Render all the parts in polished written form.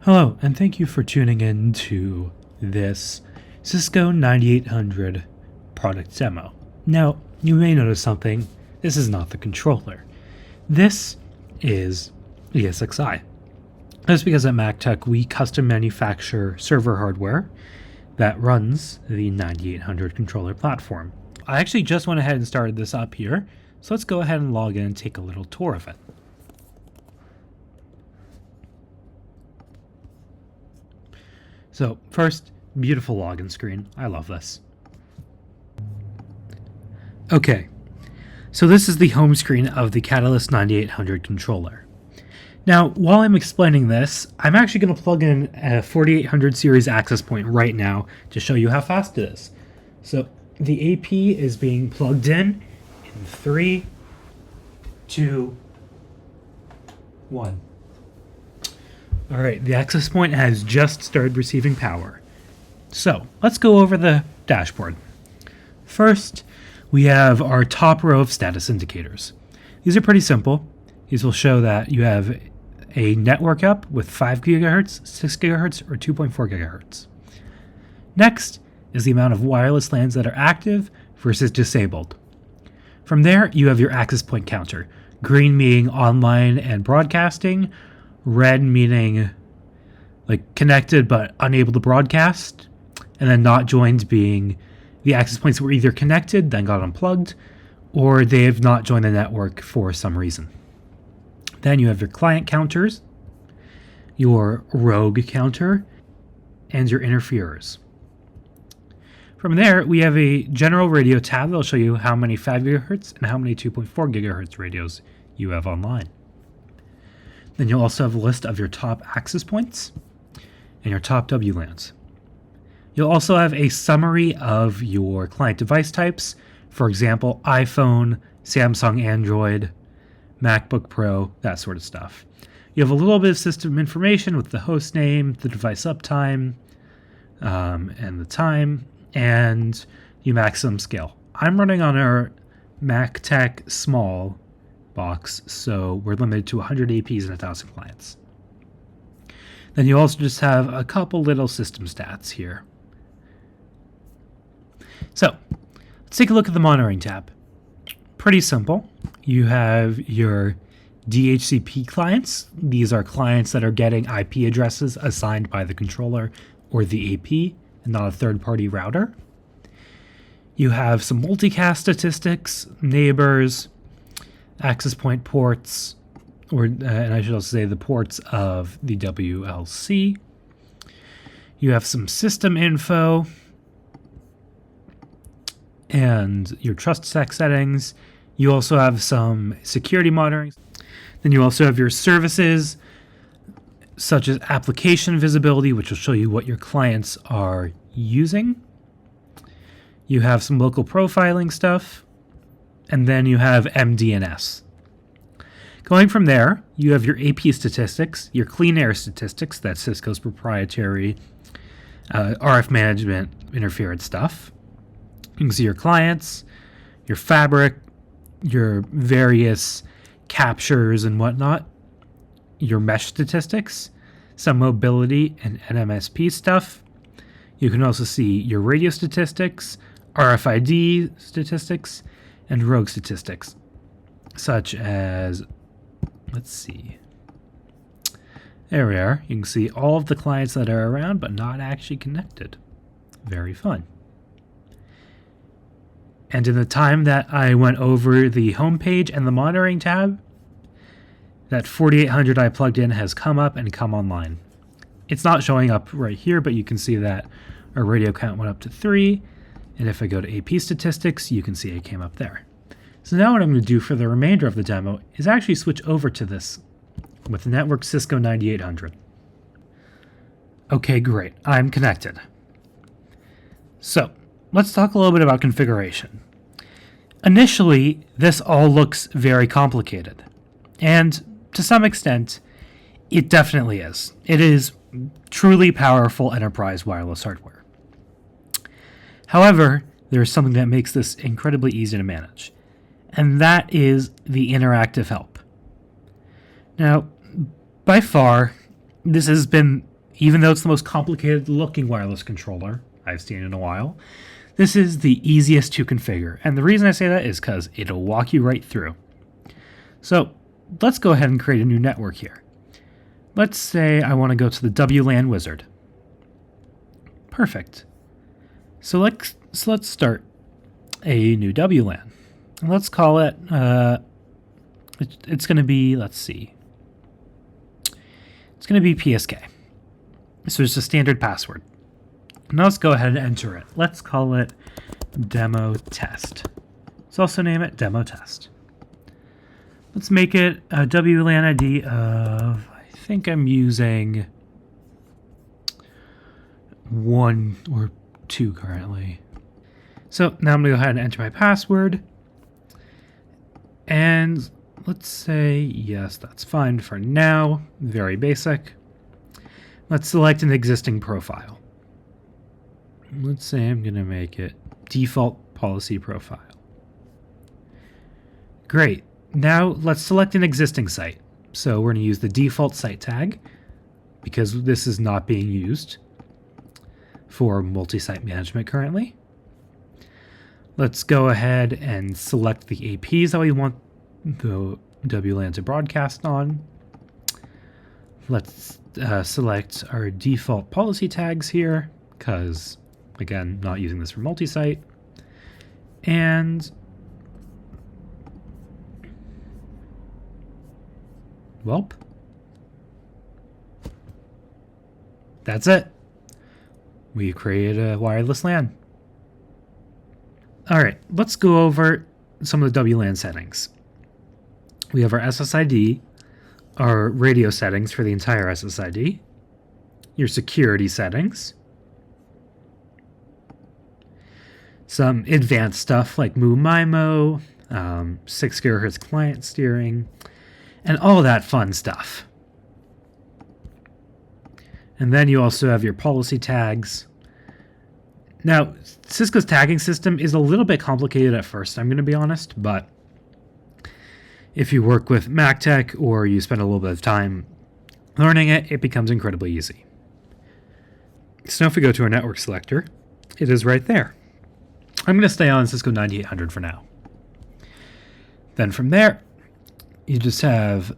Hello, and thank you for tuning in to this Cisco 9800 product demo. Now, you may notice something. This is not the controller. This is ESXi. That's because at MacTech, we custom manufacture server hardware that runs the 9800 controller platform. I actually just went ahead and started this up here, so let's go ahead and log in and take a little tour of it. So first, beautiful login screen. I love this. Okay, so this is the home screen of the Catalyst 9800 controller. Now, while I'm explaining this, I'm actually going to plug in a 4800 series access point right now to show you how fast it is. So the AP is being plugged in 3, 2, 1. All right, the access point has just started receiving power. So let's go over the dashboard. First, we have our top row of status indicators. These are pretty simple. These will show that you have a network up with 5 gigahertz, 6 gigahertz, or 2.4 gigahertz. Next is the amount of wireless LANs that are active versus disabled. From there, you have your access point counter. Green meaning online and broadcasting, red meaning like connected but unable to broadcast, and then not joined being the access points were either connected then got unplugged, or they have not joined the network for some reason. Then you have your client counters, your rogue counter, and your interferers. From there, we have a general radio tab that will show you how many 5 gigahertz and how many 2.4 gigahertz radios you have online. Then you'll also have a list of your top access points and your top WLANs. You'll also have a summary of your client device types, for example, iPhone, Samsung Android, MacBook Pro, that sort of stuff. You have a little bit of system information with the host name, the device uptime, and the time, and your maximum scale. I'm running on our MacTech Small box, so we're limited to 100 APs and 1,000 clients. Then you also just have a couple little system stats here. So let's take a look at the monitoring tab. Pretty simple. You have your DHCP clients. These are clients that are getting IP addresses assigned by the controller or the AP and not a third-party router. You have some multicast statistics, neighbors, access point ports, and I should also say the ports of the WLC. You have some system info and your TrustSec settings. You also have some security monitoring. Then you also have your services, such as application visibility, which will show you what your clients are using. You have some local profiling stuff, and then you have MDNS. Going from there, you have your AP statistics, your clean air statistics, that's Cisco's proprietary RF management interference stuff. You can see your clients, your fabric, your various captures and whatnot, your mesh statistics, some mobility and NMSP stuff. You can also see your radio statistics, RFID statistics, and rogue statistics, such as, let's see, there we are. You can see all of the clients that are around but not actually connected. Very fun. And in the time that I went over the home page and the monitoring tab, that 4800 I plugged in has come up and come online. It's not showing up right here, but you can see that our radio count went up to 3. And if I go to AP statistics, you can see it came up there. So now what I'm going to do for the remainder of the demo is actually switch over to this with the network Cisco 9800. Okay, great. I'm connected. So let's talk a little bit about configuration. Initially, this all looks very complicated. And to some extent, it definitely is. It is truly powerful enterprise wireless hardware. However, there is something that makes this incredibly easy to manage, and that is the interactive help. Now, by far, this has been even though it's the most complicated looking wireless controller I've seen in a while, this is the easiest to configure. And the reason I say that is because it'll walk you right through. So let's go ahead and create a new network here. Let's say I want to go to the WLAN wizard. Perfect. So let's start a new WLAN. And let's call it, it's going to be, let's see. It's going to be PSK. So it's a standard password. Now let's go ahead and enter it. Let's call it demo test. Let's also name it demo test. Let's make it a WLAN ID of, I think I'm using 1 or 2 currently. So now I'm going to go ahead and enter my password. And let's say, yes, that's fine for now. Very basic. Let's select an existing profile. Let's say I'm going to make it default policy profile. Great. Now let's select an existing site. So we're going to use the default site tag because this is not being used for multi-site management currently. Let's go ahead and select the APs that we want the WLAN to broadcast on. Let's select our default policy tags here because, again, not using this for multi-site. And welp, that's it. We created a wireless LAN. All right, let's go over some of the WLAN settings. We have our SSID, our radio settings for the entire SSID, your security settings, some advanced stuff like MIMO, 6 GHz client steering, and all that fun stuff. And then you also have your policy tags. Now, Cisco's tagging system is a little bit complicated at first, I'm going to be honest, but if you work with MacTech or you spend a little bit of time learning it, it becomes incredibly easy. So now if we go to our network selector, it is right there. I'm going to stay on Cisco 9800 for now. Then from there, you just have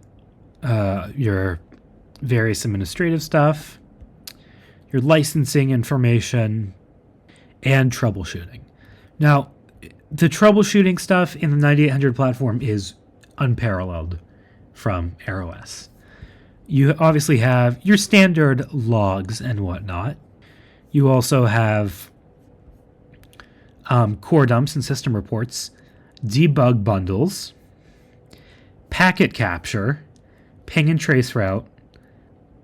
your various administrative stuff, your licensing information, and troubleshooting. Now, the troubleshooting stuff in the 9800 platform is unparalleled from AirOS. You obviously have your standard logs and whatnot. You also have core dumps and system reports, debug bundles, packet capture, ping and trace route,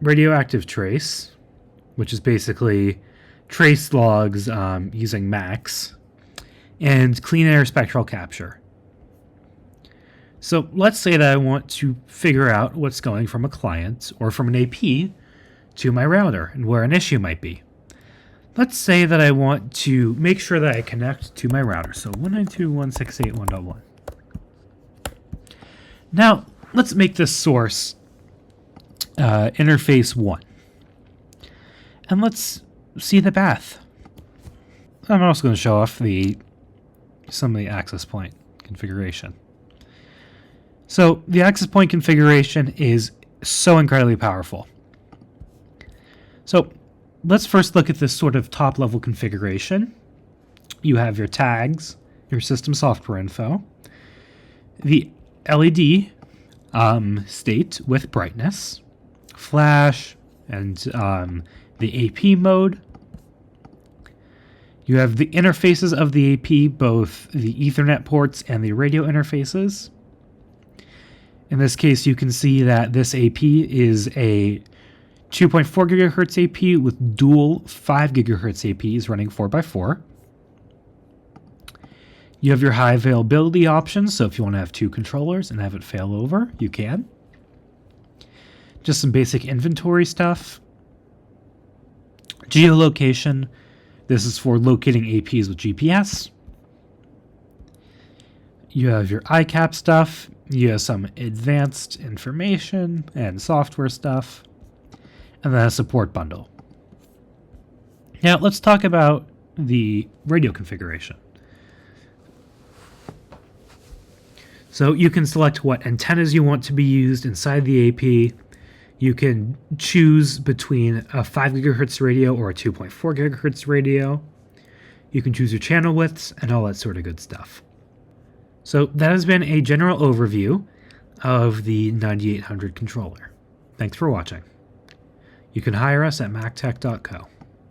radioactive trace, which is basically trace logs using Max, and clean air spectral capture. So let's say that I want to figure out what's going from a client or from an AP to my router and where an issue might be. Let's say that I want to make sure that I connect to my router. So 192.168.1.1. Now, let's make this source interface 1. And let's see the path. I'm also going to show off some of the access point configuration. So the access point configuration is so incredibly powerful. So let's first look at this sort of top level configuration. You have your tags, your system software info, the LED state with brightness, flash, and the AP mode. You have the interfaces of the AP, both the Ethernet ports and the radio interfaces. In this case, you can see that this AP is a 2.4 gigahertz AP with dual 5 gigahertz APs running 4x4. You have your high availability options, so if you want to have 2 controllers and have it fail over, you can. Just some basic inventory stuff. Geolocation. This is for locating APs with GPS. You have your ICAP stuff. You have some advanced information and software stuff. and then a support bundle. Now let's talk about the radio configuration. So you can select what antennas you want to be used inside the AP. You can choose between a 5 GHz radio or a 2.4 GHz radio. You can choose your channel widths and all that sort of good stuff. So that has been a general overview of the 9800 controller. Thanks for watching. You can hire us at mactech.co.